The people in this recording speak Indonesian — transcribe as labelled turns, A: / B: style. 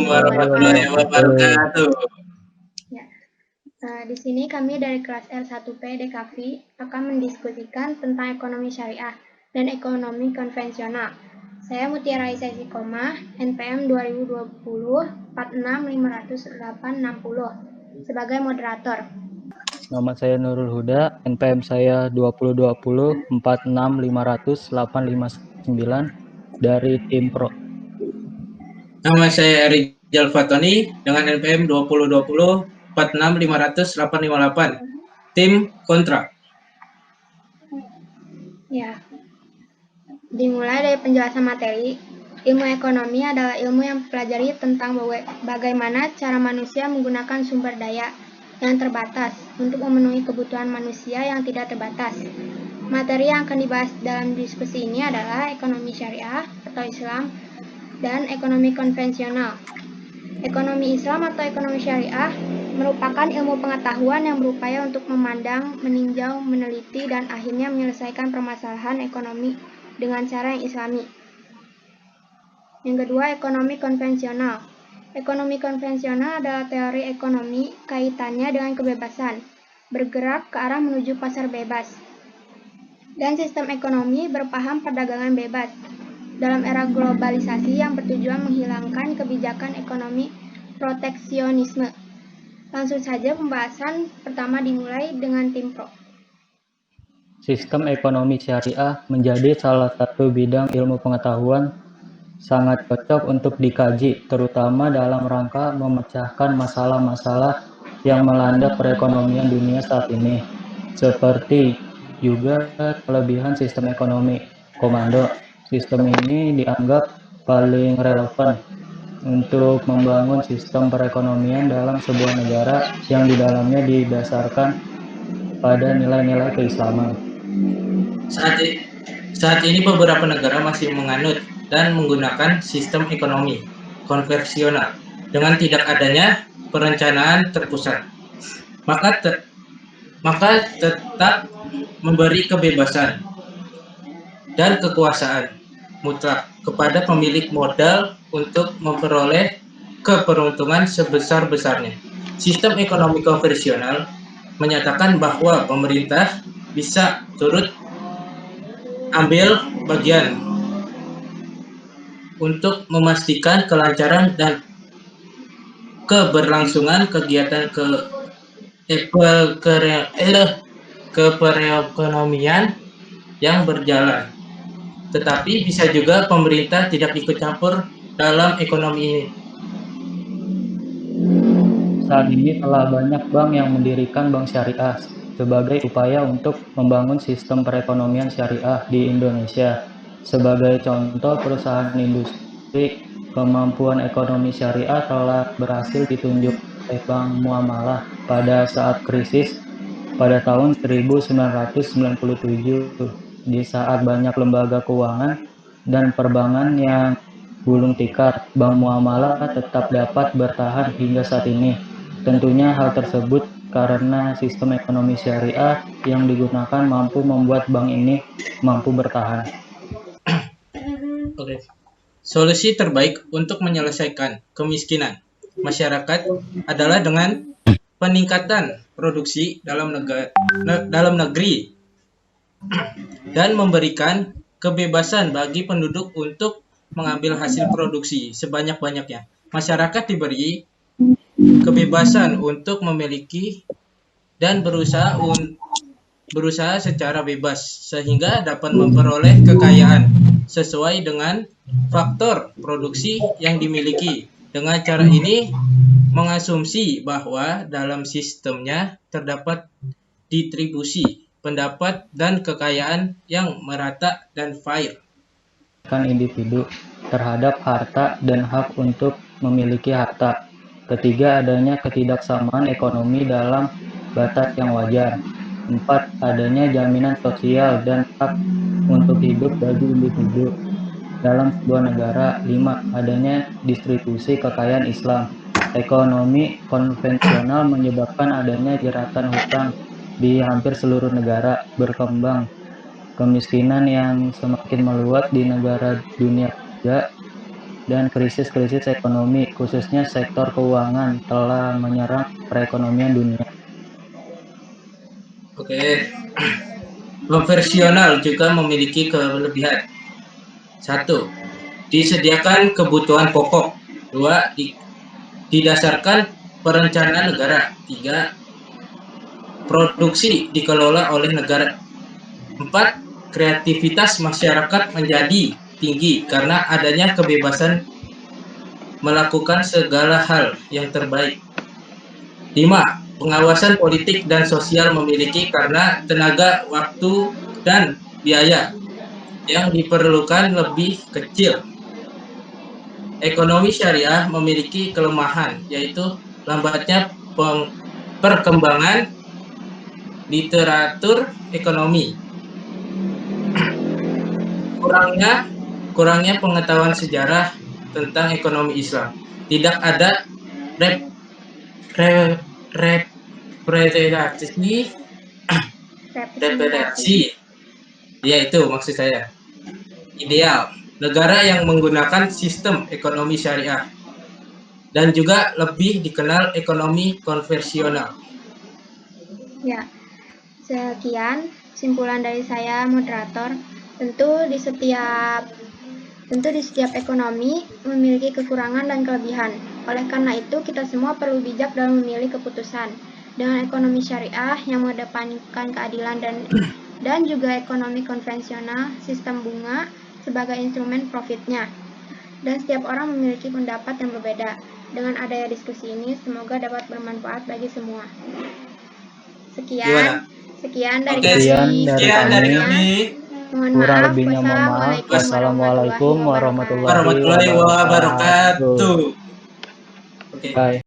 A: warahmatullahi wabarakatuh.
B: Ya, di sini kami dari kelas R1P DKV akan mendiskusikan tentang ekonomi syariah dan ekonomi konvensional. Saya Mutiara Aisyah Istiqomah, NPM 2020 4650860 sebagai moderator.
C: Nama saya Nurul Huda, NPM saya 2020 46500 dari tim Pro.
A: Nama saya Rizal Fatoni dengan NPM 2020 46500 tim Kontra.
B: Ya, dimulai dari penjelasan materi. Ilmu ekonomi adalah ilmu yang mempelajari tentang bagaimana cara manusia menggunakan sumber daya yang terbatas untuk memenuhi kebutuhan manusia yang tidak terbatas. Materi yang akan dibahas dalam diskusi ini adalah ekonomi syariah atau Islam dan ekonomi konvensional. Ekonomi Islam atau ekonomi syariah merupakan ilmu pengetahuan yang berupaya untuk memandang, meninjau, meneliti, dan akhirnya menyelesaikan permasalahan ekonomi dengan cara yang islami. Yang kedua, ekonomi konvensional. Ekonomi konvensional adalah teori ekonomi kaitannya dengan kebebasan, bergerak ke arah menuju pasar bebas, dan sistem ekonomi berpaham perdagangan bebas dalam era globalisasi yang bertujuan menghilangkan kebijakan ekonomi proteksionisme. Langsung saja pembahasan pertama dimulai dengan tim Pro.
C: Sistem ekonomi syariah menjadi salah satu bidang ilmu pengetahuan sangat cocok untuk dikaji, terutama dalam rangka memecahkan masalah-masalah yang melanda perekonomian dunia saat ini, seperti juga kelebihan sistem ekonomi komando. Sistem ini dianggap paling relevan untuk membangun sistem perekonomian dalam sebuah negara yang di dalamnya didasarkan pada nilai-nilai keislaman.
A: Saat ini beberapa negara masih menganut dan menggunakan sistem ekonomi konvensional dengan tidak adanya perencanaan terpusat. Maka tetap memberi kebebasan dan kekuasaan mutlak kepada pemilik modal untuk memperoleh keberuntungan sebesar-besarnya. Sistem ekonomi konvensional menyatakan bahwa pemerintah bisa turut ambil bagian untuk memastikan kelancaran dan keberlangsungan kegiatan keperekonomian yang berjalan. Tetapi bisa juga pemerintah tidak ikut campur dalam ekonomi ini.
C: Saat ini telah banyak bank yang mendirikan bank syariah sebagai upaya untuk membangun sistem perekonomian syariah di Indonesia. Sebagai contoh, perusahaan industri kemampuan ekonomi syariah telah berhasil ditunjuk oleh Bank Muamalah pada saat krisis pada tahun 1997, di saat banyak lembaga keuangan dan perbankan yang gulung tikar. Bank Muamalah tetap dapat bertahan hingga saat ini. Tentunya hal tersebut karena sistem ekonomi syariah yang digunakan mampu membuat bank ini mampu bertahan.
A: Oke. Solusi terbaik untuk menyelesaikan kemiskinan masyarakat adalah dengan peningkatan produksi dalam negeri dan memberikan kebebasan bagi penduduk untuk mengambil hasil produksi sebanyak-banyaknya. Masyarakat diberi kebebasan untuk memiliki dan berusaha secara bebas sehingga dapat memperoleh kekayaan sesuai dengan faktor produksi yang dimiliki. Dengan cara ini mengasumsi bahwa dalam sistemnya terdapat distribusi pendapat dan kekayaan yang merata dan fair.
C: Individu terhadap harta dan hak untuk memiliki harta. Ketiga, adanya ketidaksamaan ekonomi dalam batas yang wajar. 4. Adanya jaminan sosial dan hak untuk hidup bagi individu dalam sebuah negara. 5. Adanya distribusi kekayaan Islam. Ekonomi konvensional menyebabkan adanya jeratan hutang di hampir seluruh negara berkembang, kemiskinan yang semakin meluas di negara dunia ketiga, dan krisis-krisis ekonomi, khususnya sektor keuangan, telah menyerang perekonomian dunia.
A: Oke. Konvensional juga memiliki kelebihan. 1. Disediakan kebutuhan pokok. 2. Didasarkan perencanaan negara. 3. Produksi dikelola oleh negara. 4. Kreativitas masyarakat menjadi tinggi karena adanya kebebasan melakukan segala hal yang terbaik. 5. Pengawasan politik dan sosial memiliki karena tenaga, waktu, dan biaya yang diperlukan lebih kecil. Ekonomi syariah memiliki kelemahan, yaitu lambatnya perkembangan literatur ekonomi. Kurangnya pengetahuan sejarah tentang ekonomi Islam. Tidak ada representasi. Ya, itu maksud saya. Ideal negara yang menggunakan sistem ekonomi syariah dan juga lebih dikenal ekonomi konvensional.
B: Ya, sekian simpulan dari saya, moderator. Tentu di setiap ekonomi memiliki kekurangan dan kelebihan. Oleh karena itu, kita semua perlu bijak dalam memilih keputusan. Dengan ekonomi syariah yang mengedepankan keadilan dan juga ekonomi konvensional, sistem bunga sebagai instrumen profitnya. Dan setiap orang memiliki pendapat yang berbeda. Dengan adanya diskusi ini, semoga dapat bermanfaat bagi semua. Sekian dari
C: kami.
B: Mohon
C: Kurang
B: maaf.
C: lebihnya mohon maaf. Wassalamualaikum warahmatullahi
A: Warahmatullahi wabarakatuh. Oke.
C: Bye.